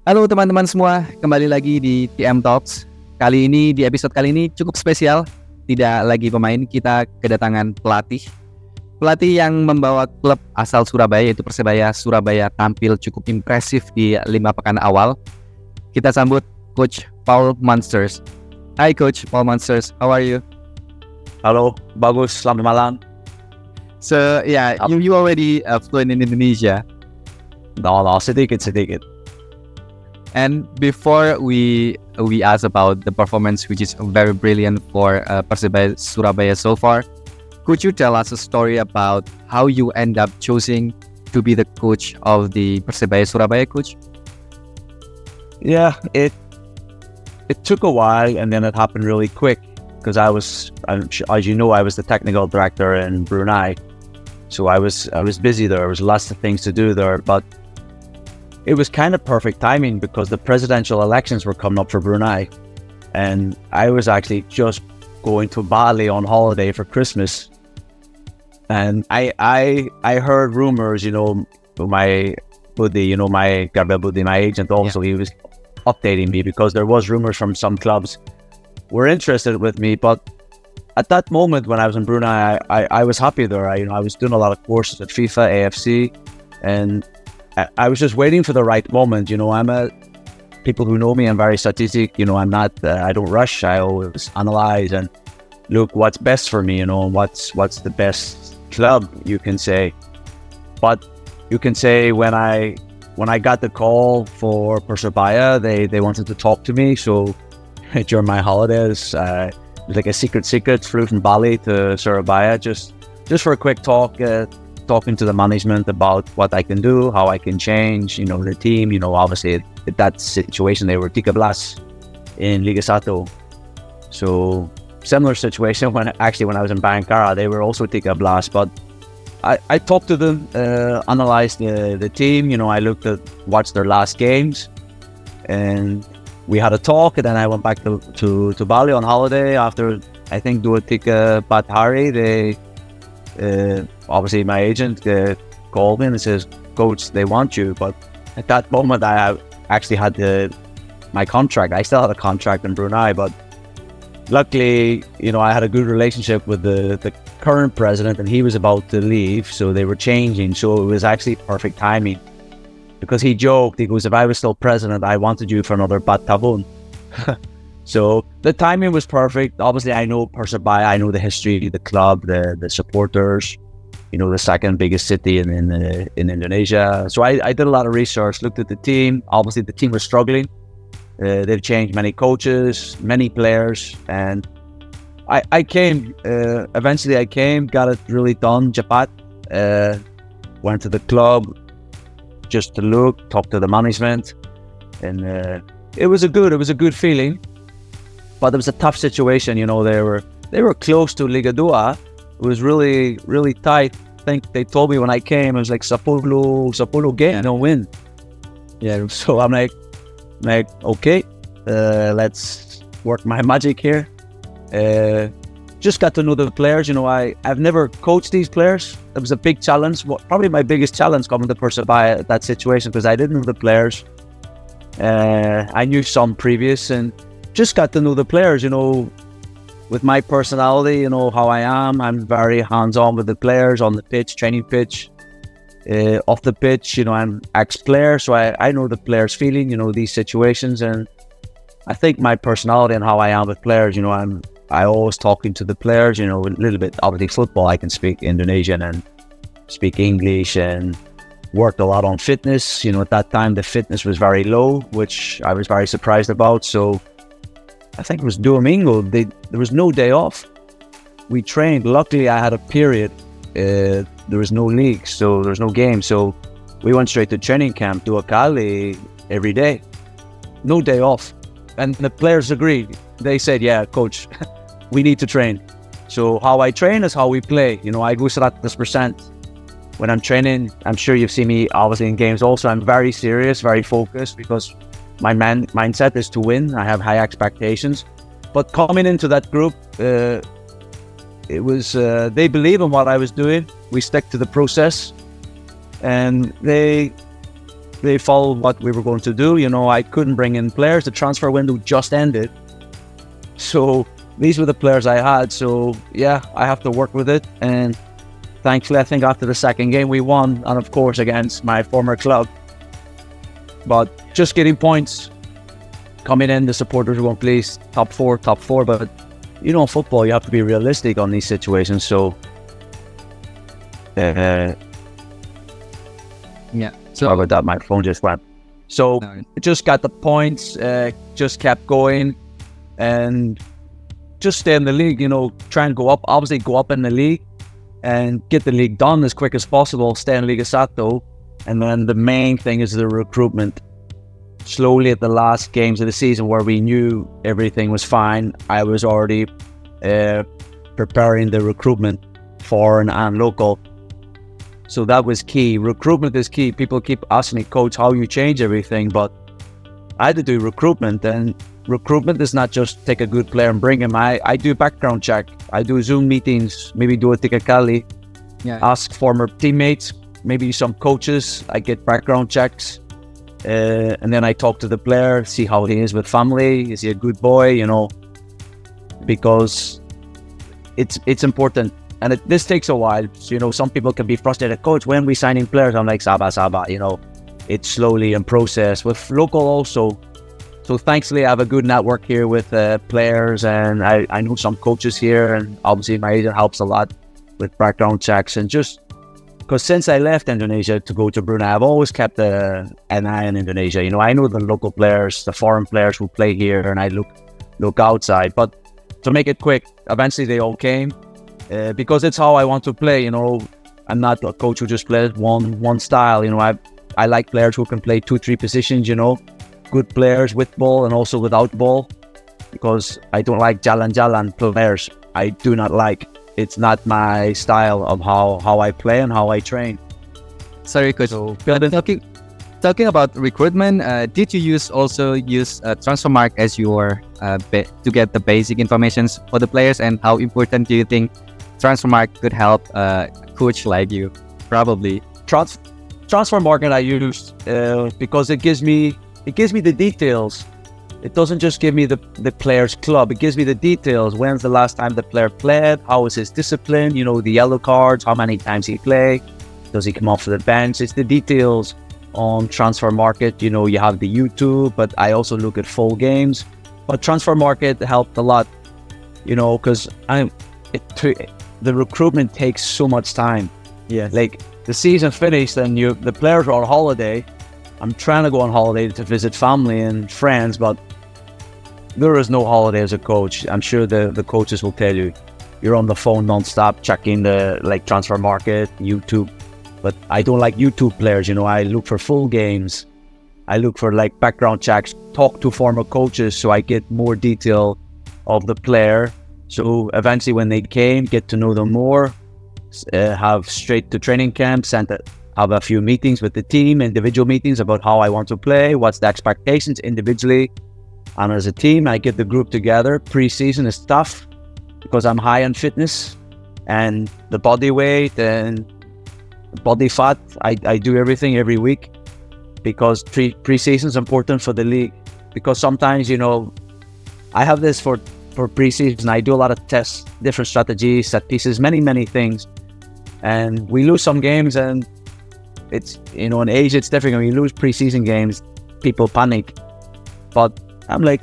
Halo teman-teman semua, kembali lagi di TM Talks. Di episode kali ini cukup spesial. Tidak lagi pemain, kita kedatangan pelatih. Pelatih yang membawa klub asal Surabaya, yaitu Persebaya Surabaya, tampil cukup impresif di 5 pekan awal. Kita sambut Coach Paul Munster. Hi Coach Paul Munster, how are you? Halo, bagus, selamat malam. So yeah, you already fluent in Indonesia. No, sedikit. And before we ask about the performance, which is very brilliant for Persebaya Surabaya so far, could you tell us a story about how you end up choosing to be the coach of the Persebaya Surabaya, coach? Yeah, it took a while, and then it happened really quick because as you know, I was the technical director in Brunei, so I was busy there. There was lots of things to do there, but it was kind of perfect timing because the presidential elections were coming up for Brunei, and I was actually just going to Bali on holiday for Christmas. And I heard rumors, my Budi, my Garbel Budi, my agent also, He was updating me because there was rumors from some clubs were interested with me. But at that moment when I was in Brunei, I was happy there. I was doing a lot of courses at FIFA, AFC, and I was just waiting for the right moment. People who know me, I'm very strategic. I'm not, I don't rush. I always analyze and look what's best for me, and what's the best club, you can say. But you can say when I got the call for Persebaya, they wanted to talk to me. So during my holidays, it was like a secret, flew from Bali to Surabaya just for a quick talk, talking to the management about what I can do, how I can change, the team. Obviously at that situation they were 13 in Liga 1. So similar situation when I was in Bayangkara, they were also 13. But I talked to them, analyzed the team. I looked at watched their last games, and we had a talk. And then I went back to Bali on holiday after I think 2-3 hari. They obviously my agent called me and says, "Coach, they want you." But at that moment, I actually had my contract. I still had a contract in Brunei, but luckily, I had a good relationship with the current president, and he was about to leave, so they were changing. So it was actually perfect timing because he joked. He goes, "If I was still president, I wanted you for another 4 tahun." So the timing was perfect. Obviously, I know Persebaya, I know the history, the club, the supporters, the second biggest city in Indonesia. So I did a lot of research, looked at the team. Obviously, the team was struggling. They've changed many coaches, many players. And I came, eventually I came, got it really done, Japat. Went to the club just to look, talk to the management. And it was a good feeling. But it was a tough situation, they were close to Liga 2. It was really, really tight. I think they told me when I came, it was like 10 game, no win. Yeah, so I'm like, okay, let's work my magic here. Just got to know the players. I've never coached these players. It was a big challenge. Probably my biggest challenge coming to Persebaya at that situation, because I didn't know the players. I knew some previous, and just got to know the players, with my personality, how I am. I'm very hands-on with the players on the pitch, training pitch, off the pitch. I'm ex-player, so I know the players' feeling, these situations. And I think my personality and how I am with players, I always talking to the players, a little bit. Obviously, football, I can speak Indonesian and speak English, and worked a lot on fitness. At that time, the fitness was very low, which I was very surprised about. So I think it was Domingo. There was no day off. We trained. Luckily, I had a period. There was no league, so there was no game. So we went straight to training camp, do a Kali every day. No day off. And the players agreed. They said, "Yeah, coach, we need to train." So how I train is how we play. I go 100%. When I'm training, I'm sure you've seen me obviously in games also. I'm very serious, very focused, because my mindset is to win. I have high expectations. But coming into that group, it was they believe in what I was doing. We stick to the process, and they they followed what we were going to do. I couldn't bring in players. The transfer window just ended. So these were the players I had. So yeah, I have to work with it. And thankfully, I think after the second game we won. And of course, against my former club. But just getting points, coming in, the supporters were going, please, top four. But in football, you have to be realistic on these situations. So Yeah. sorry about that, my phone just went. So just got the points, just kept going, and just stay in the league, try and go up, obviously go up in the league and get the league done as quick as possible, stay in Liga Sato. And then the main thing is the recruitment. Slowly at the last games of the season where we knew everything was fine, I was already preparing the recruitment, foreign and local. So that was key. Recruitment is key. People keep asking me, Coach, how you change everything, but I had to do recruitment, and recruitment is not just take a good player and bring him. I do background check. I do Zoom meetings, maybe do a tikakali, ask former teammates, maybe some coaches. I get background checks, and then I talk to the player, see how he is with family. Is he a good boy? Because it's important. And this takes a while. So, some people can be frustrated. Coach, when we signing players, I'm like, Saba. It's slowly in process. With local also. So thankfully, I have a good network here with players, and I know some coaches here, and obviously my agent helps a lot with background checks. And just because since I left Indonesia to go to Brunei, I've always kept an eye on Indonesia. I know the local players, the foreign players who play here, and I look outside. But to make it quick, eventually they all came. Because it's how I want to play. I'm not a coach who just plays one style. I like players who can play 2-3 positions. Good players with ball and also without ball. Because I don't like jalan players. I do not like. It's not my style of how I play and how I train. Sorry, Coach. So, talking about recruitment, did you use Transfermarkt as your to get the basic information for the players, and how important do you think Transfermarkt could help a coach like you? Probably. Transfermarkt I used because it gives me the details. It doesn't just give me the player's club. It gives me the details. When's the last time the player played? How is his discipline? The yellow cards. How many times he played? Does he come off the bench? It's the details on Transfermarkt. You have the YouTube, but I also look at full games. But Transfermarkt helped a lot. Because the recruitment takes so much time. Yeah. Like the season finished and the players are on holiday. I'm trying to go on holiday to visit family and friends, but there is no holiday as a coach. I'm sure the coaches will tell you. You're on the phone non-stop checking the Transfermarkt, YouTube. But I don't like YouTube players. I look for full games. I look for background checks, talk to former coaches so I get more detail of the player. So eventually when they came, get to know them more, have straight to training camps, and have a few meetings with the team, individual meetings about how I want to play, what's the expectations individually. And as a team, I get the group together. Preseason is tough because I'm high on fitness and the body weight and body fat. I do everything every week because preseason is important for the league. Because sometimes, I have this for preseason. I do a lot of tests, different strategies, set pieces, many things. And we lose some games, and it's, in Asia, it's different. When you lose preseason games, people panic. But I'm like,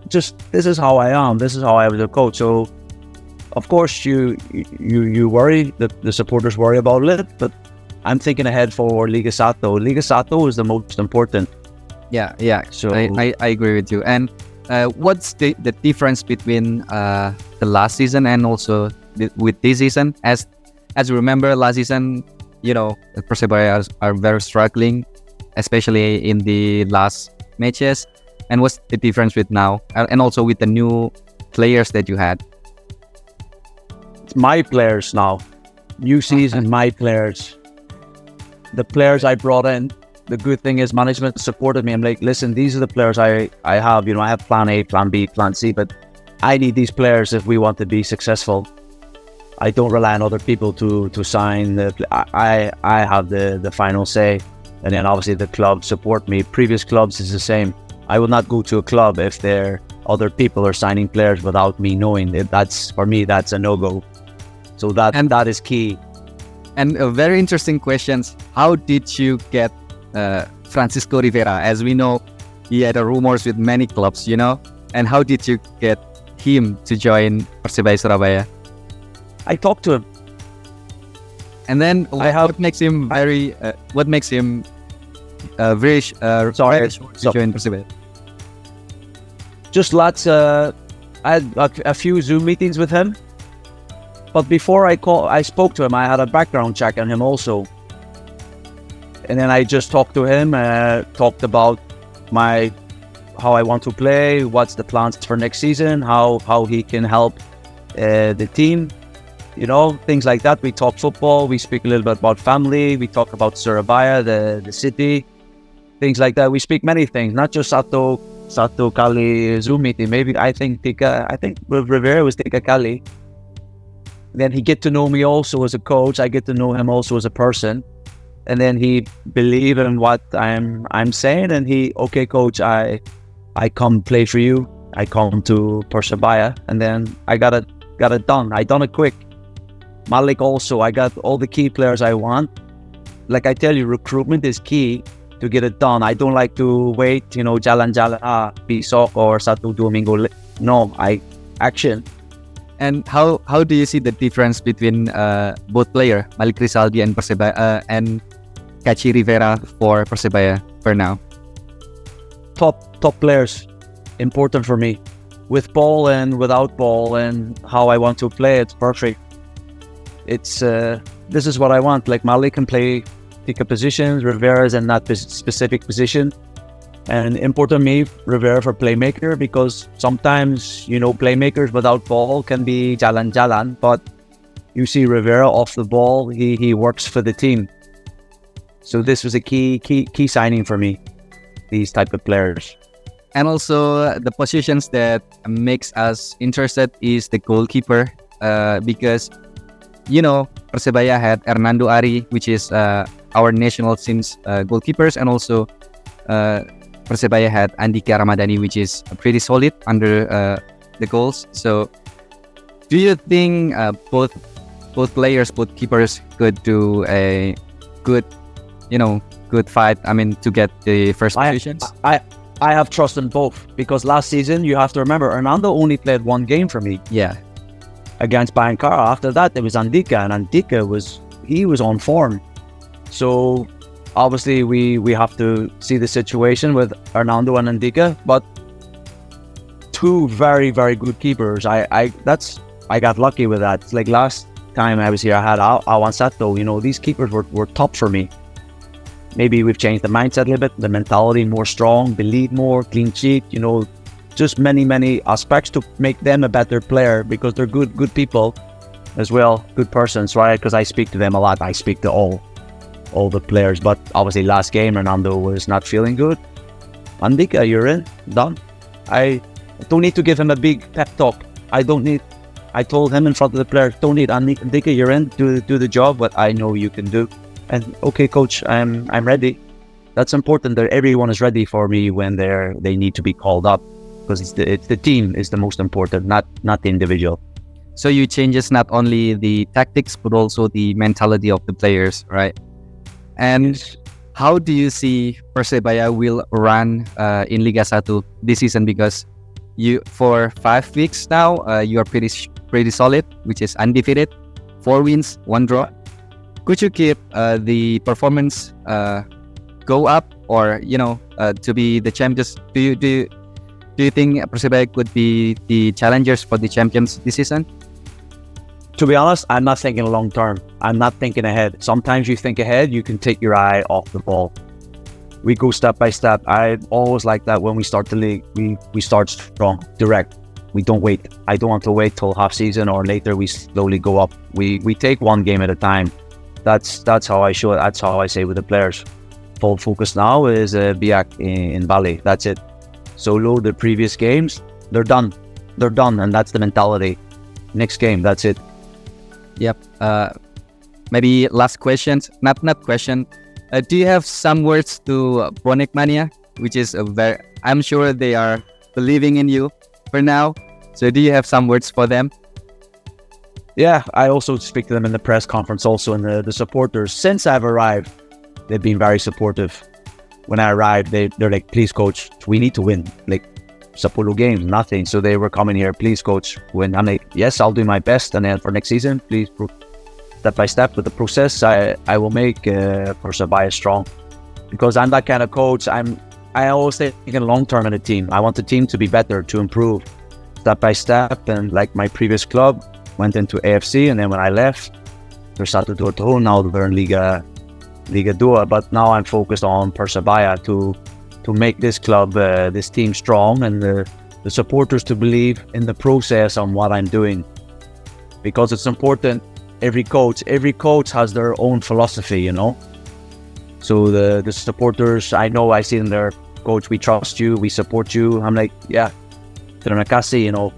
this is how I am. This is how I was a coach. So, of course, you worry, the supporters worry about it, but I'm thinking ahead for Liga Sato. Liga Sato is the most important. Yeah. So I agree with you. And what's the difference between the last season and also with this season? As you remember, last season, Persebaya are very struggling, especially in the last matches. And what's the difference with now, and also with the new players that you had? It's my players now. New season, my players. The players I brought in. The good thing is management supported me. I'm like, listen, these are the players I have. I have plan A, plan B, plan C, but I need these players if we want to be successful. I don't rely on other people to sign. I have the final say. And then obviously the club support me. Previous clubs is the same. I will not go to a club if other people are signing players without me knowing it. That's, for me, that's a no-go. So that is key. And very interesting questions. How did you get Francisco Rivera? As we know, he had rumors with many clubs, And how did you get him to join Persebaya Surabaya? I talked to him. And then what makes him very sorry to join Persebaya? Just lots. I had a few Zoom meetings with him. But before I spoke to him, I had a background check on him also. And then I just talked to him, talked about how I want to play, what's the plans for next season, how he can help the team, things like that. We talk football, we speak a little bit about family, we talk about Surabaya, the city, things like that. We speak many things, not just satu kali Zoom meeting. Maybe I think with Rivera was tiga kali. Then he get to know me also as a coach. I get to know him also as a person. And then he believe in what I'm saying, and okay, coach, I come play for you. I come to Persebaya, and then I got it done. I done it quick. Malik also, I got all the key players I want. Like I tell you, recruitment is key to get it done. I don't like to wait, jalan-jalan, pisok or satu dua minggu. No, action. And how do you see the difference between both player, Malik Rizaldi and Persebaya, and Kachi Rivera for Persebaya for now? Top players, important for me. With ball and without ball, and how I want to play, it's perfect. It's this is what I want. Like Malik can pick a position, Rivera's in that specific position. And important me, Rivera for playmaker, because sometimes, playmakers without ball can be jalan-jalan, but you see Rivera off the ball, he works for the team. So this was a key signing for me, these type of players. And also the positions that makes us interested is the goalkeeper, because, Persebaya had Hernando Ari, which is our national team's goalkeepers, and also Persebaya had Andika Ramadhani, which is pretty solid under the goals. So, do you think both players, both keepers, could do a good fight? I mean, to get the first positions. I have trust in both, because last season you have to remember Hernando only played one game for me. Yeah, against Bayangkara. After that, there was Andika, and Andika was on form. So obviously we have to see the situation with Hernando and Andika, but two very, very good keepers. I got lucky with that. It's like last time I was here, I had Awan Sato. These keepers were top for me. Maybe we've changed the mindset a little bit, the mentality more strong, believe more, clean sheet, just many aspects to make them a better player, because they're good people as well, good persons, right? Because I speak to them a lot. I speak to all the players, but obviously last game Hernando was not feeling good. Andika, you're in, done. I don't need to give him a big pep talk. I told him in front of the players, don't need Andika, you're in, do the job, what I know you can do. And okay, coach, I'm ready. That's important that everyone is ready for me when they need to be called up, because it's the team is the most important, not the individual. So you changes not only the tactics but also the mentality of the players, right? And how do you see Persebaya will run in Liga 1 this season? Because you for 5 weeks now you are pretty solid, which is undefeated, 4 wins, 1 draw. Could you keep the performance go up, or to be the champions? Do you think Persebaya could be the challengers for the champions this season? To be honest, I'm not thinking long term. I'm not thinking ahead. Sometimes you think ahead, you can take your eye off the ball. We go step by step. I always like that when we start the league. We start strong, direct. We don't wait. I don't want to wait till half season or later. We slowly go up. We take one game at a time. That's how I show it. That's how I say with the players. Full focus now is Biak in Bali. That's it. Solo, the previous games, they're done, and that's the mentality. Next game, that's it. Yep. Maybe last questions. Not question. Do you have some words to Bonek Mania, which is I'm sure they are believing in you for now. So do you have some words for them? Yeah, I also speak to them in the press conference, also, and the supporters. Since I've arrived, they've been very supportive. When I arrived, they're like, please, coach, we need to win. Like, 10 games, nothing. So they were coming here, please, coach, win. I'm like, yes, I'll do my best. And then for next season, please, step by step with the process, I will make Persebaya strong. Because I'm that kind of coach. I always think in long term in a team. I want the team to be better, to improve step by step. And like my previous club, went into AFC, and then when I left, Persatu Turtu, now they're in Liga 2. But now I'm focused on Persebaya to make this club, this team strong, and the supporters to believe in the process on what I'm doing. Because it's important, every coach has their own philosophy, you know. So the supporters, I see in their, coach, we trust you, we support you. I'm like, yeah, terima kasih, you know.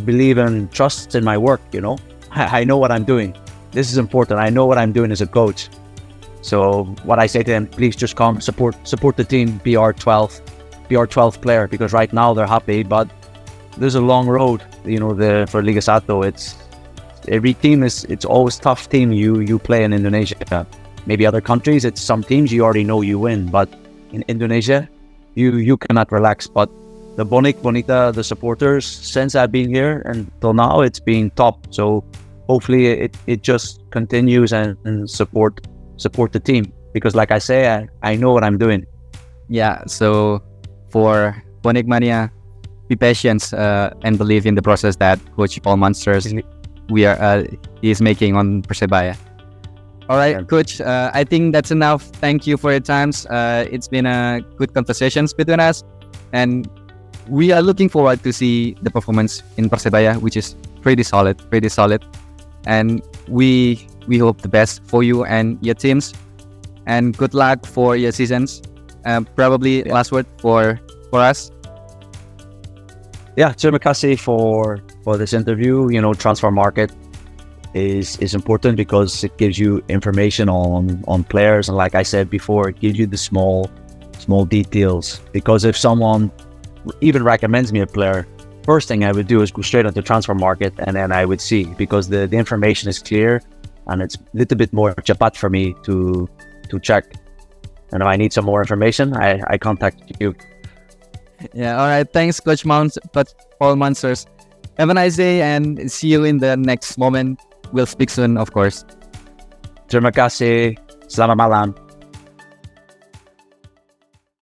Believe and trust in my work, you know. I know what I'm doing. This is important. I know what I'm doing as a coach. So what I say to them, please just come support the team, be our 12th player, because right now they're happy, but there's a long road, you know, for Liga Satu. It's every team it's always tough team you play in Indonesia. Maybe other countries, it's some teams you already know you win, but in Indonesia, you cannot relax. But the Bonek Bonita, the supporters, since I've been here until now, it's been top. So hopefully it just continues and support the team, because like I say, I know what I'm doing. Yeah, so for Bonek Mania, be patient and believe in the process that Coach Paul Munster is making on Persebaya. All right, yeah. Coach, I think that's enough. Thank you for your times. It's been a good conversations between us, and we are looking forward to see the performance in Persebaya, which is pretty solid. And we hope the best for you and your teams, and good luck for your seasons. Probably last word for us. Yeah, terima kasih for this interview. You know, Transfermarkt is important because it gives you information on players, and like I said before, it gives you the small details. Because if someone even recommends me a player, first thing I would do is go straight onto Transfermarkt, and then I would see, because the information is clear and it's a little bit more cepat for me to check. And if I need some more information, I contact you. Yeah, all right. Thanks, Coach Paul Munster. Have a nice day and see you in the next moment. We'll speak soon, of course. Terima kasih. Selamat malam.